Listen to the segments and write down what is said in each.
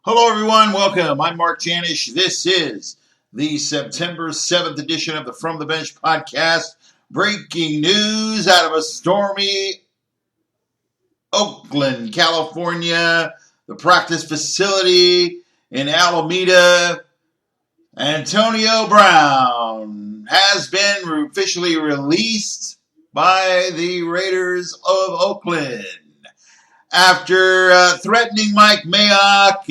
Hello, everyone. Welcome. I'm Mark Janish. This is the September 7th edition of the From the Bench podcast. Breaking news out of a stormy Oakland, California, the practice facility in Alameda. Antonio Brown has been officially released by the Raiders of Oakland after threatening Mike Mayock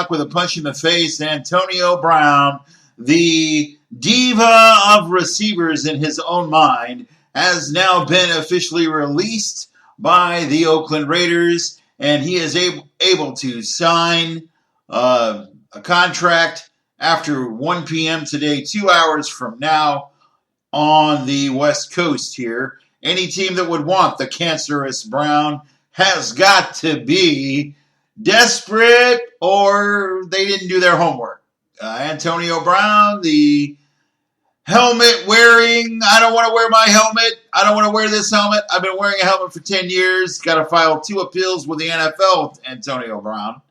with a punch in the face. Antonio Brown, the diva of receivers in his own mind, has now been officially released by the Oakland Raiders, and he is able to sign a contract after 1 p.m. today, 2 hours from now on the West Coast here. Any team that would want the cancerous Brown has got to be desperate or they didn't do their homework. Antonio Brown, the helmet wearing, I don't want to wear my helmet. I don't want to wear this helmet. I've been wearing a helmet for 10 years. Got to file 2 appeals with the NFL with Antonio Brown.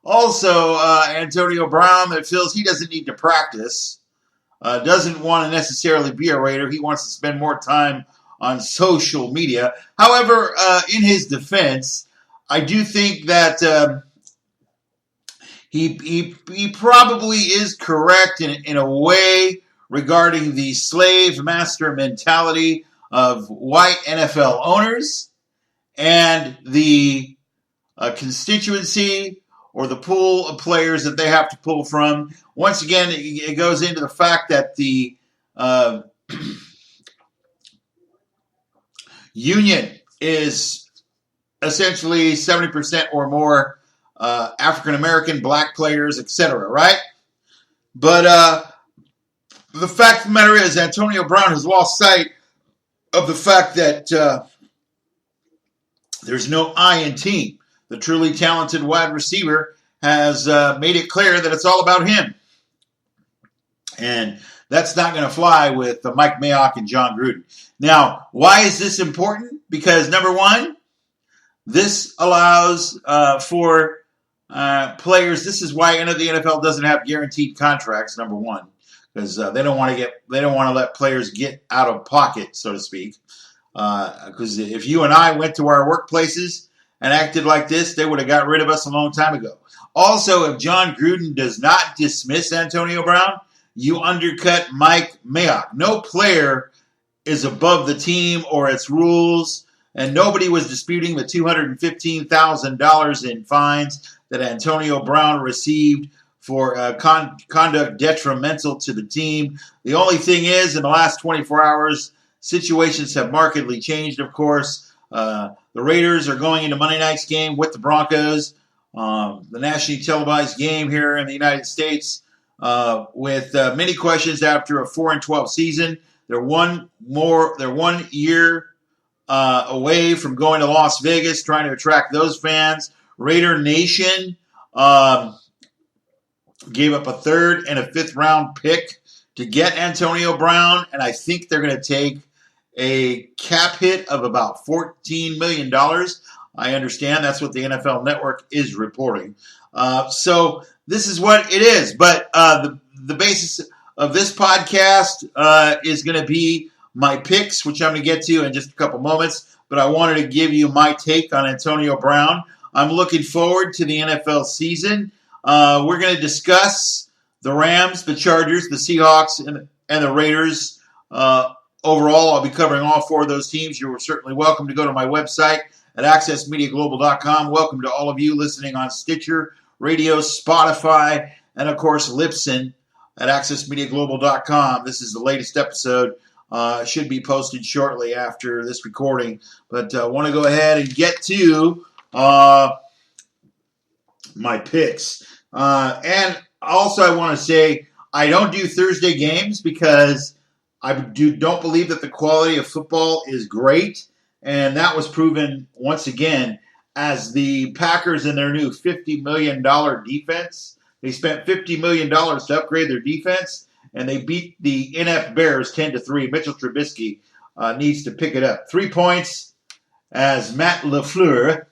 Also, Antonio Brown that feels he doesn't need to practice, doesn't want to necessarily be a Raider. He wants to spend more time on social media. However, in his defense, I do think that he probably is correct in a way regarding the slave master mentality of white NFL owners and the constituency or the pool of players that they have to pull from. Once again, it goes into the fact that the union is essentially 70% or more African-American, black players, etc., right? But the fact of the matter is Antonio Brown has lost sight of the fact that there's no I in team. The truly talented wide receiver has made it clear that it's all about him. And that's not going to fly with Mike Mayock and John Gruden. Now, why is this important? Because, number one, this allows for players. This is why the NFL doesn't have guaranteed contracts. Number one, because they don't want to let players get out of pocket, so to speak. Because if you and I went to our workplaces and acted like this, they would have got rid of us a long time ago. Also, if John Gruden does not dismiss Antonio Brown, you undercut Mike Mayock. No player is above the team or its rules, and nobody was disputing the $215,000 in fines that Antonio Brown received for conduct detrimental to the team. The only thing is, in the last 24 hours, situations have markedly changed, of course. The Raiders are going into Monday night's game with the Broncos, the nationally televised game here in the United States, with many questions after a 4-12 season. They're 1 year away from going to Las Vegas, trying to attract those fans. Raider Nation gave up a 3rd and a 5th round pick to get Antonio Brown, and I think they're going to take a cap hit of about $14 million. I understand that's what the NFL Network is reporting. So this is what it is. But the basis of this podcast is going to be my picks, which I'm going to get to in just a couple moments. But I wanted to give you my take on Antonio Brown. I'm looking forward to the NFL season. We're going to discuss the Rams, the Chargers, the Seahawks, and the Raiders. Overall, I'll be covering all 4 of those teams. You're certainly welcome to go to my website at accessmediaglobal.com. Welcome to all of you listening on Stitcher, Radio, Spotify, and, of course, Libsyn at accessmediaglobal.com. This is the latest episode. Should be posted shortly after this recording. But I want to go ahead and get to my picks. And also I want to say I don't do Thursday games because I don't believe that the quality of football is great. And that was proven once again as the Packers and their new $50 million defense. They spent $50 million to upgrade their defense, and they beat the NF Bears 10-3. Mitchell Trubisky needs to pick it up. 3 points as Matt LaFleur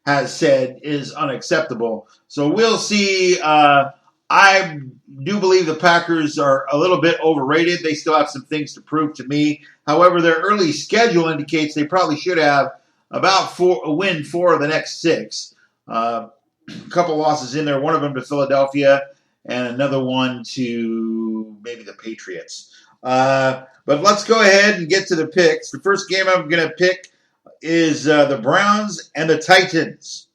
has said is unacceptable. So we'll see. I do believe the Packers are a little bit overrated. They still have some things to prove to me. However, their early schedule indicates they probably should have about win 4 of the next 6. A couple losses in there, one of them to Philadelphia and another one to maybe the Patriots. But let's go ahead and get to the picks. The first game I'm going to pick is the Browns and the Titans.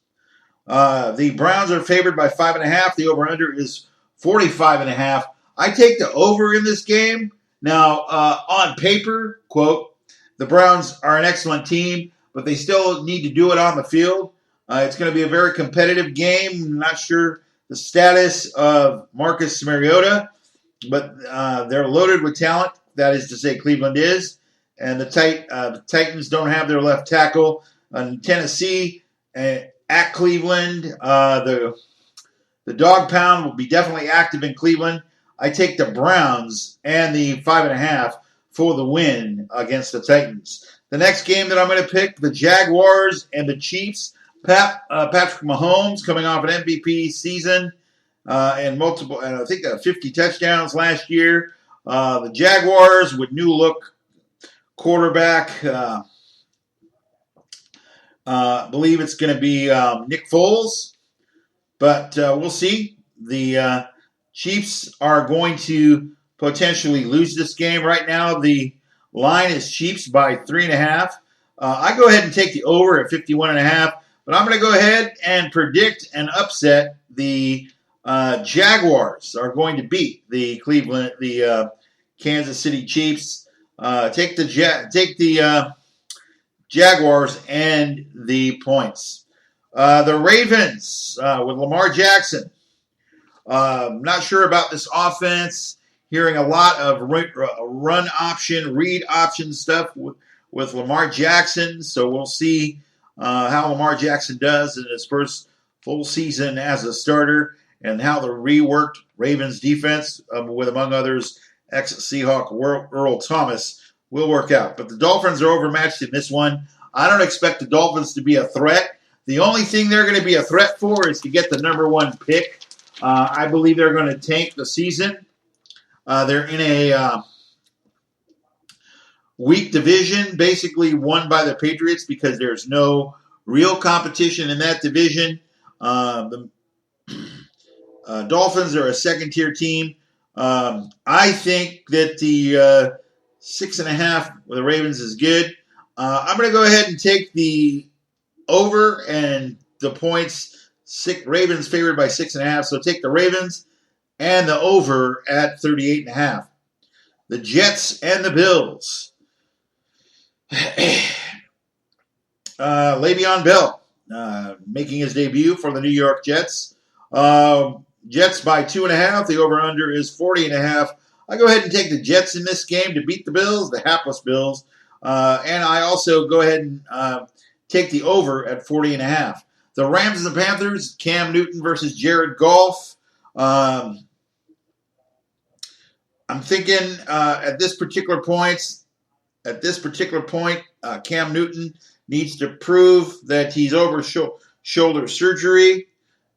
The Browns are favored by 5.5. The over-under is 45.5. I take the over in this game. Now, on paper, quote, the Browns are an excellent team, but they still need to do it on the field. It's going to be a very competitive game. I'm not sure the status of Marcus Mariota, but they're loaded with talent. That is to say, Cleveland is. And the Titans don't have their left tackle. In Tennessee, at Cleveland, the dog pound will be definitely active in Cleveland. I take the Browns and the 5.5 for the win against the Titans. The next game that I'm going to pick, the Jaguars and the Chiefs. Patrick Mahomes coming off an MVP season and multiple, I think 50 touchdowns last year. The Jaguars with new look quarterback. Believe it's going to be Nick Foles, but we'll see. The Chiefs are going to potentially lose this game. Right now, the line is Chiefs by 3.5. I go ahead and take the over at 51.5, but I'm going to go ahead and predict an upset. The Jaguars are going to beat the Kansas City Chiefs. Take the Jaguars and the points. The Ravens with Lamar Jackson. Not sure about this offense. Hearing a lot of run option, read option stuff with Lamar Jackson. So we'll see how Lamar Jackson does in his first full season as a starter and how the reworked Ravens defense, with among others ex-Seahawk Earl Thomas, will work out. But the Dolphins are overmatched in this one. I don't expect the Dolphins to be a threat. The only thing they're going to be a threat for is to get the number 1 pick. I believe they're going to tank the season. They're in a weak division, basically won by the Patriots because there's no real competition in that division. The Dolphins are a second-tier team. I think that the 6.5 with the Ravens is good. I'm going to go ahead and take the over and the points. Ravens favored by 6.5, so take the Ravens and the over at 38.5. The Jets and the Bills. Le'Veon Bell making his debut for the New York Jets. Jets by 2.5. The over-under is 40.5. I go ahead and take the Jets in this game to beat the Bills, the hapless Bills. And I also go ahead and take the over at 40.5. The Rams and the Panthers, Cam Newton versus Jared Goff. I'm thinking at this particular point, Cam Newton needs to prove that he's over shoulder surgery.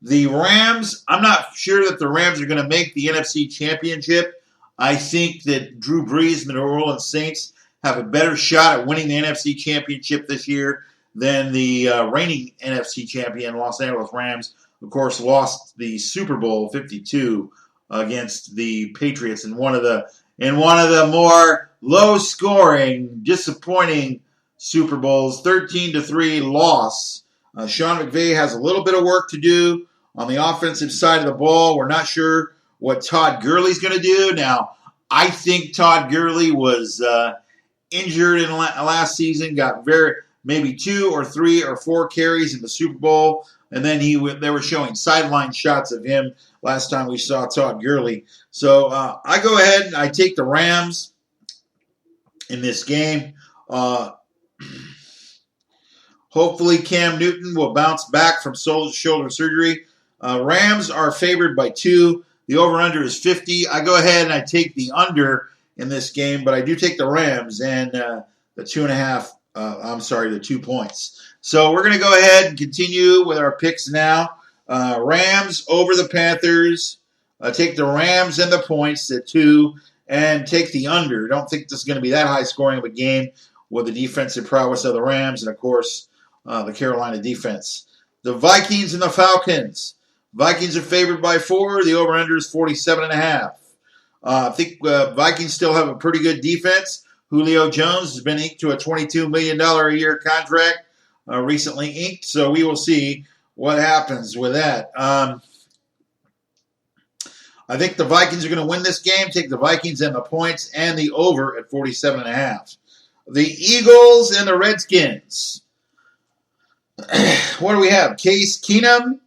The Rams, I'm not sure that the Rams are going to make the NFC Championship. I think that Drew Brees and the New Orleans Saints have a better shot at winning the NFC Championship this year than the reigning NFC champion Los Angeles Rams. Of course, lost the Super Bowl 52 against the Patriots in one of the more low-scoring, disappointing Super Bowls. 13-3 loss. Sean McVay has a little bit of work to do on the offensive side of the ball. We're not sure what Todd Gurley's going to do. Now, I think Todd Gurley was injured in last season, got maybe 2 or 3 or 4 carries in the Super Bowl, and then they were showing sideline shots of him last time we saw Todd Gurley. So I go ahead and I take the Rams in this game. Hopefully Cam Newton will bounce back from shoulder surgery. Rams are favored by 2. The over-under is 50. I go ahead and I take the under in this game, but I do take the Rams and the 2 points. So we're going to go ahead and continue with our picks now. Rams over the Panthers. Take the Rams and the points at 2 and take the under. Don't think this is going to be that high scoring of a game with the defensive prowess of the Rams and, of course, the Carolina defense. The Vikings and the Falcons. Vikings are favored by 4. The over-under is 47.5. I think Vikings still have a pretty good defense. Julio Jones has been inked to a $22 million a year contract, recently inked, so we will see what happens with that. I think the Vikings are going to win this game. Take the Vikings and the points and the over at 47.5. The Eagles and the Redskins. What do we have? Case Keenum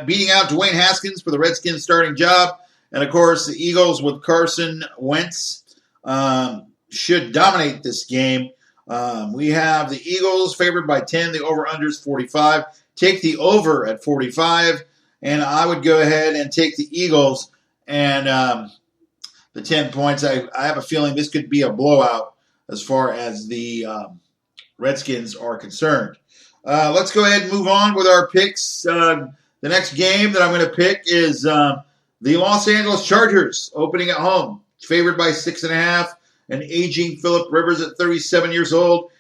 beating out Dwayne Haskins for the Redskins starting job. And, of course, the Eagles with Carson Wentz should dominate this game. We have the Eagles favored by 10. The over-under is 45. Take the over at 45. And I would go ahead and take the Eagles and the 10 points. I have a feeling this could be a blowout as far as the Redskins are concerned. Let's go ahead and move on with our picks. The next game that I'm going to pick is the Los Angeles Chargers opening at home. Favored by 6.5. An aging Phillip Rivers at 37 years old.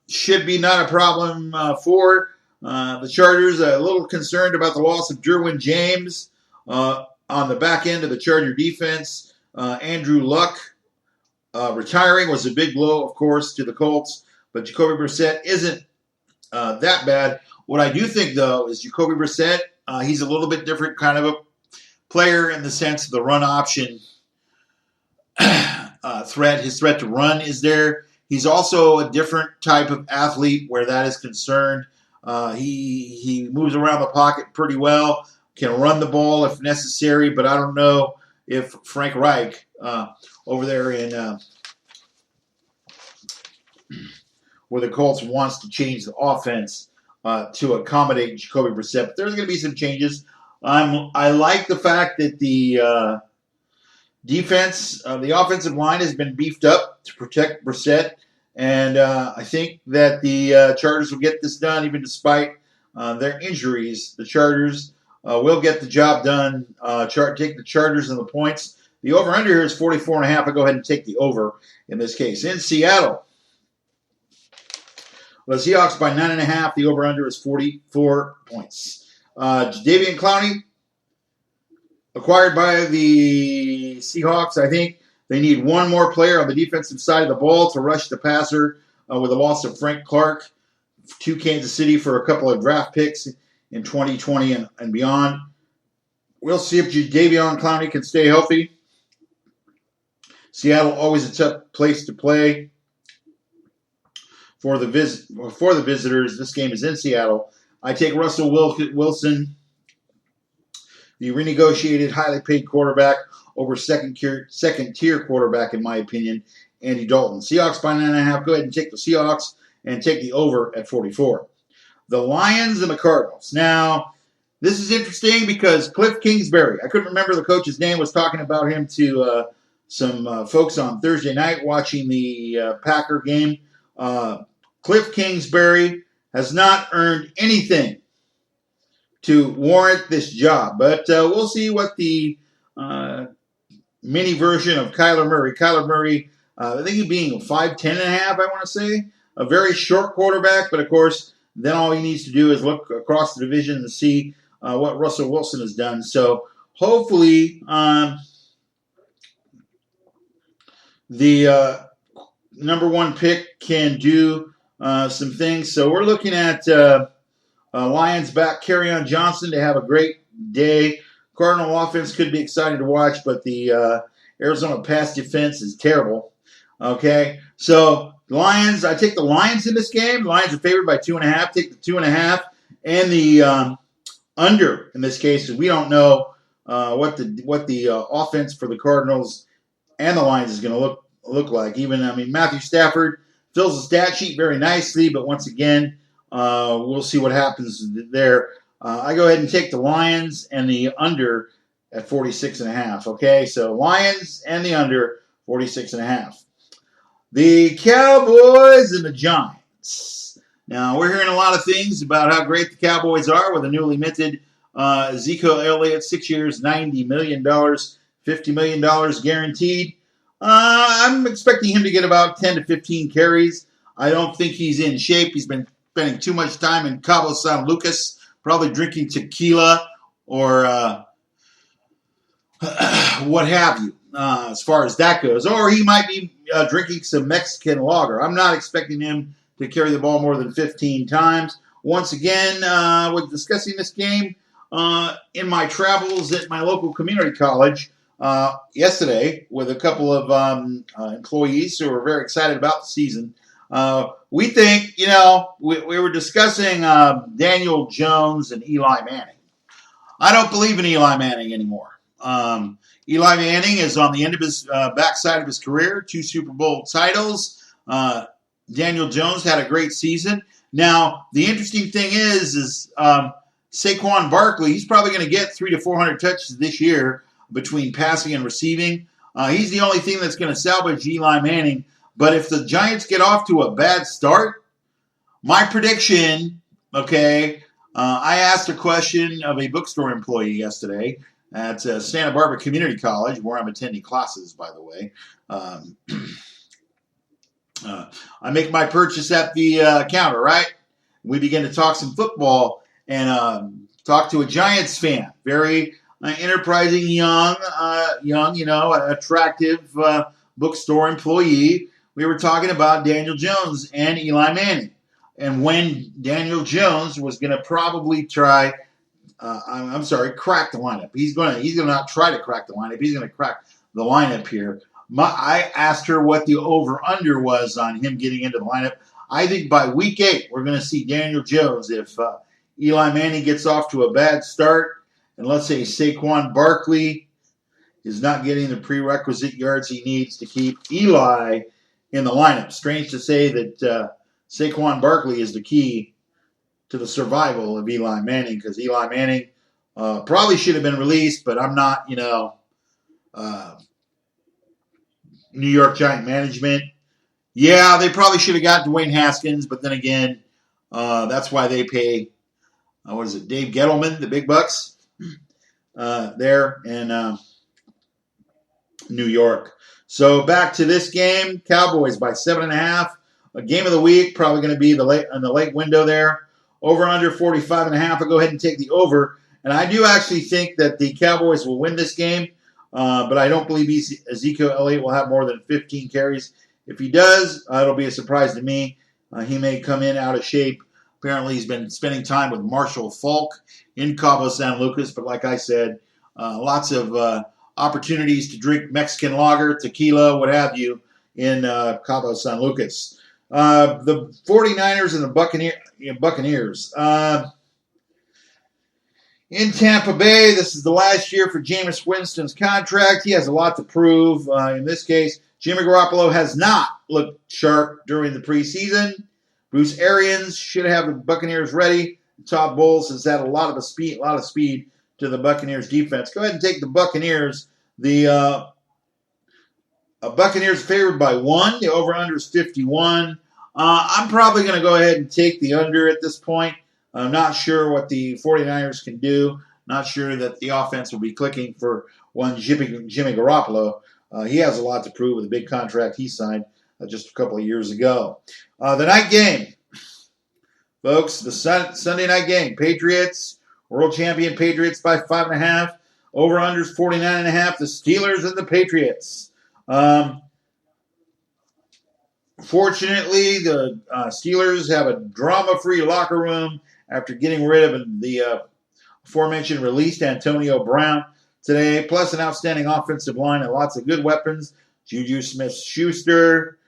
Should be not a problem for the Chargers. A little concerned about the loss of Derwin James on the back end of the Charger defense. Andrew Luck retiring was a big blow, of course, to the Colts. But Jacoby Brissett isn't that bad. What I do think, though, is Jacoby Brissett, he's a little bit different kind of a player in the sense of the run option threat. His threat to run is there. He's also a different type of athlete where that is concerned. He moves around the pocket pretty well, can run the ball if necessary, but I don't know if Frank Reich over there in where the Colts wants to change the offense to accommodate Jacoby Brissett. But there's going to be some changes. I like the fact that the defense, the offensive line has been beefed up to protect Brissett, and I think that the Chargers will get this done even despite their injuries. The Chargers will get the job done. Take the Chargers and the points. The over-under here is 44.5. I go ahead and take the over in this case. In Seattle, the Seahawks by 9.5. The over-under is 44 points. Jadeveon Clowney, acquired by the Seahawks. I think they need one more player on the defensive side of the ball to rush the passer with the loss of Frank Clark to Kansas City for a couple of draft picks in 2020 and beyond. We'll see if Jadeveon Clowney can stay healthy. Seattle always a tough place to play for the visitors. This game is in Seattle. I take Russell Wilson, the renegotiated, highly paid quarterback, over second-tier quarterback, in my opinion, Andy Dalton. Seahawks by 9.5. Go ahead and take the Seahawks and take the over at 44. The Lions and the Cardinals. Now, this is interesting because Cliff Kingsbury, I couldn't remember the coach's name, was talking about him to some folks on Thursday night watching the Packer game. Cliff Kingsbury has not earned anything to warrant this job. But we'll see what the mini version of Kyler Murray, I think he's being 5'10.5", I want to say. A very short quarterback, but of course, then all he needs to do is look across the division and see what Russell Wilson has done. So hopefully the number one pick can do some things. So we're looking at Lions back Kerryon Johnson to have a great day. Cardinal offense could be exciting to watch, but the Arizona pass defense is terrible. Okay, so Lions, I take the Lions in this game. The Lions are favored by 2.5. Take the 2.5 and the under in this case, because we don't know what the offense for the Cardinals and the Lions is going to look like. Matthew Stafford fills the stat sheet very nicely, but once again, we'll see what happens there. I go ahead and take the Lions and the under at 46.5. Okay, so Lions and the under 46.5. The Cowboys and the Giants. Now, we're hearing a lot of things about how great the Cowboys are with a newly minted Ezekiel Elliott, 6 years, $90 million, $50 million guaranteed. I'm expecting him to get about 10 to 15 carries. I don't think he's in shape. He's been spending too much time in Cabo San Lucas, probably drinking tequila or what have you, as far as that goes. Or he might be drinking some Mexican lager. I'm not expecting him to carry the ball more than 15 times. Once again, with discussing this game in my travels at my local community college yesterday with a couple of employees who were very excited about the season. We think, we were discussing Daniel Jones and Eli Manning. I don't believe in Eli Manning anymore. Eli Manning is on the end of his backside of his career, 2 Super Bowl titles. Daniel Jones had a great season. Now, the interesting thing is Saquon Barkley, he's probably going to get 300 to 400 touches this year between passing and receiving. He's the only thing that's going to salvage Eli Manning. But if the Giants get off to a bad start, my prediction, I asked a question of a bookstore employee yesterday at Santa Barbara Community College, where I'm attending classes, by the way. I make my purchase at the counter, right? We begin to talk some football and talk to a Giants fan, very enterprising, young, attractive bookstore employee. We were talking about Daniel Jones and Eli Manning, and when Daniel Jones was going to probably try. Crack the lineup. He's going to not try to crack the lineup. He's going to crack the lineup here. I asked her what the over-under was on him getting into the lineup. I think by week 8, we're going to see Daniel Jones. If Eli Manning gets off to a bad start, and let's say Saquon Barkley is not getting the prerequisite yards he needs to keep Eli in the lineup. Strange to say that Saquon Barkley is the key to the survival of Eli Manning, because Eli Manning probably should have been released, but I'm not, New York Giant management. Yeah, they probably should have got Dwayne Haskins, but then again, that's why they pay, Dave Gettleman, the big bucks there in New York. So back to this game, Cowboys by 7.5. A game of the week, probably going to be in the late window there. Over under 45.5. I'll go ahead and take the over. And I do actually think that the Cowboys will win this game, but I don't believe Ezekiel Elliott will have more than 15 carries. If he does, it'll be a surprise to me. He may come in out of shape. Apparently, he's been spending time with Marshall Faulk in Cabo San Lucas. But like I said, lots of opportunities to drink Mexican lager, tequila, what have you, in Cabo San Lucas. The 49ers and the Buccaneers. In Tampa Bay, this is the last year for Jameis Winston's contract. He has a lot to prove. In this case, Jimmy Garoppolo has not looked sharp during the preseason. Bruce Arians should have the Buccaneers ready. Todd Bowles has had a lot of speed to the Buccaneers defense. Go ahead and take the Buccaneers. The Buccaneers favored by 1. The over-under is 51. I'm probably going to go ahead and take the under at this point. I'm not sure what the 49ers can do. Not sure that the offense will be clicking for one Jimmy Garoppolo. He has a lot to prove with a big contract he signed just a couple of years ago. The night game, folks, the Sunday night game. Patriots, world champion Patriots by 5.5. Over-under is 49.5. The Steelers and the Patriots. Fortunately, the Steelers have a drama-free locker room after getting rid of the aforementioned released Antonio Brown today, plus an outstanding offensive line and lots of good weapons. Juju Smith-Schuster.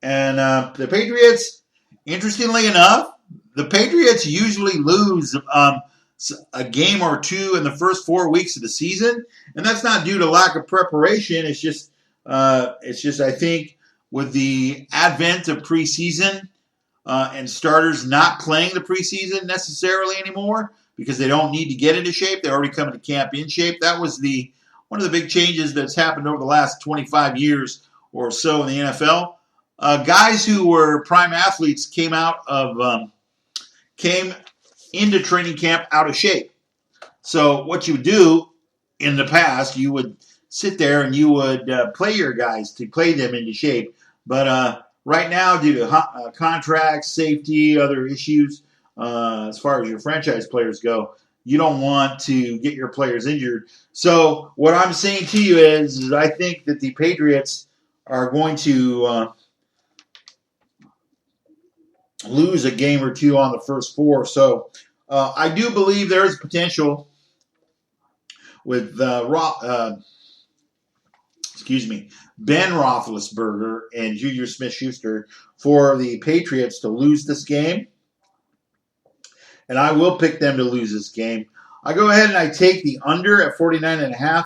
And the Patriots, interestingly enough, the Patriots usually lose a game or two in the first 4 weeks of the season, and that's not due to lack of preparation. It's just I think, with the advent of preseason and starters not playing the preseason necessarily anymore because they don't need to get into shape. They're already coming to camp in shape. That was one of the big changes that's happened over the last 25 years or so in the NFL. Guys who were prime athletes came out of came into training camp out of shape. So what you would do in the past, you would sit there and you would play your guys to play them into shape. But right now, due to contracts, safety, other issues, as far as your franchise players go, you don't want to get your players injured. So what I'm saying to you is I think that the Patriots are going to lose a game or two on the first four. So I do believe there is potential with Ben Roethlisberger and Juju Smith-Schuster for the Patriots to lose this game. And I will pick them to lose this game. I go ahead and I take the under at 49.5.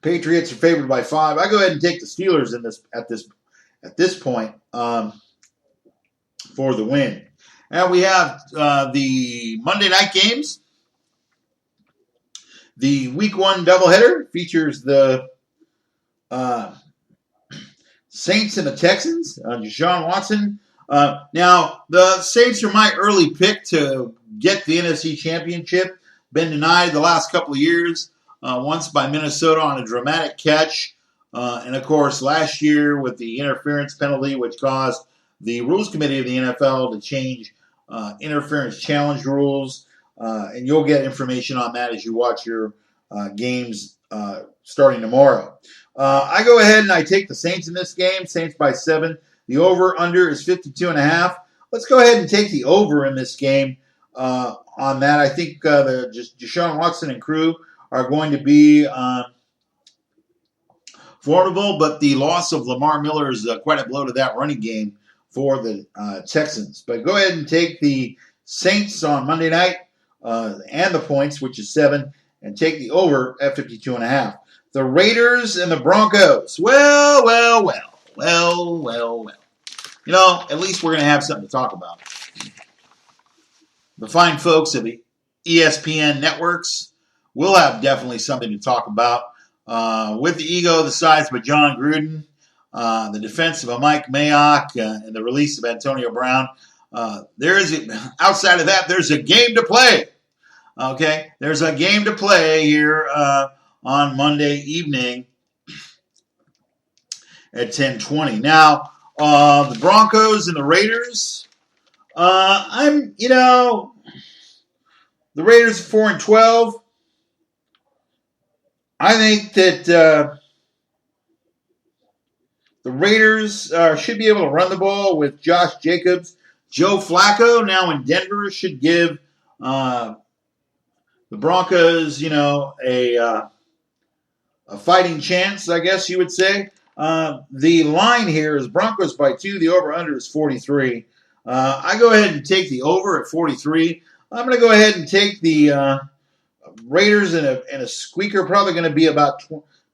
Patriots are favored by 5. I go ahead and take the Steelers at this point for the win. And we have the Monday night games. The Week 1 doubleheader features the Saints and the Texans. Deshaun Watson. Now, the Saints are my early pick to get the NFC Championship. Been denied the last couple of years, once by Minnesota on a dramatic catch. And, of course, last year with the interference penalty, which caused the Rules Committee of the NFL to change interference challenge rules. And you'll get information on that as you watch your games starting tomorrow. I go ahead and I take the Saints in this game. Saints by 7. The over-under is 52.5. Let's go ahead and take the over in this game on that. I think Deshaun Watson and crew are going to be formidable, but the loss of Lamar Miller is quite a blow to that running game for the Texans. But go ahead and take the Saints on Monday night and the points, which is 7, and take the over at 52.5. The Raiders and the Broncos. Well. You know, at least we're going to have something to talk about. The fine folks of the ESPN networks will have definitely something to talk about. With the ego the size of a John Gruden, the defense of a Mike Mayock, and the release of Antonio Brown, outside of that, there's a game to play. Okay? There's a game to play here on Monday evening at 10:20. Now, the Broncos and the Raiders. The Raiders are 4-12. I think that the Raiders should be able to run the ball with Josh Jacobs. Joe Flacco now in Denver should give the Broncos, a fighting chance, I guess you would say. The line here is Broncos by 2. The over-under is 43. I go ahead and take the over at 43. I'm going to go ahead and take the Raiders in a squeaker, probably going to be about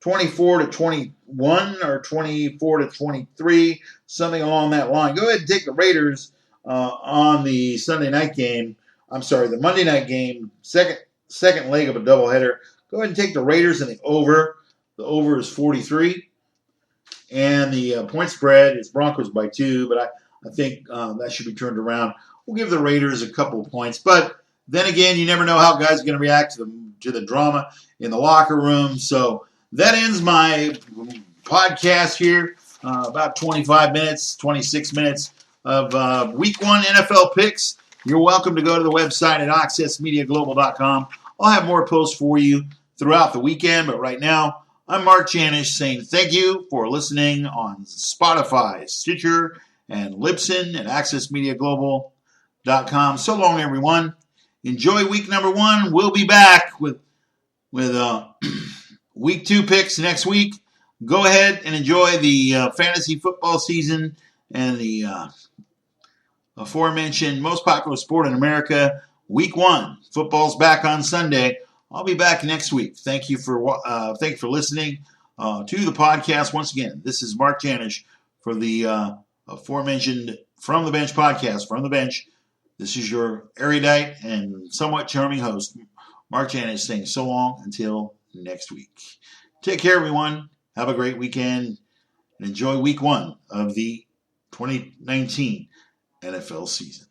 24-21 or 24-23, something along that line. Go ahead and take the Raiders on the Sunday night game. I'm sorry, the Monday night game, second leg of a doubleheader. Go ahead and take the Raiders in the over. The over is 43. And the point spread is Broncos by 2, but I think that should be turned around. We'll give the Raiders a couple of points. But then again, you never know how guys are going to react to the drama in the locker room. So that ends my podcast here. About 25 minutes, 26 minutes of Week 1 NFL picks. You're welcome to go to the website at accessmediaglobal.com. I'll have more posts for you throughout the weekend, but right now, I'm Mark Janish saying thank you for listening on Spotify, Stitcher, and Libsyn at accessmediaglobal.com. So long, everyone. Enjoy week number 1. We'll be back with week 2 picks next week. Go ahead and enjoy the fantasy football season and the aforementioned most popular sport in America. Week 1. Football's back on Sunday. I'll be back next week. Thank you for listening to the podcast. Once again, this is Mark Janish for the aforementioned From the Bench podcast. From the Bench, this is your erudite and somewhat charming host, Mark Janish, saying so long until next week. Take care, everyone. Have a great weekend and enjoy week 1 of the 2019 NFL season.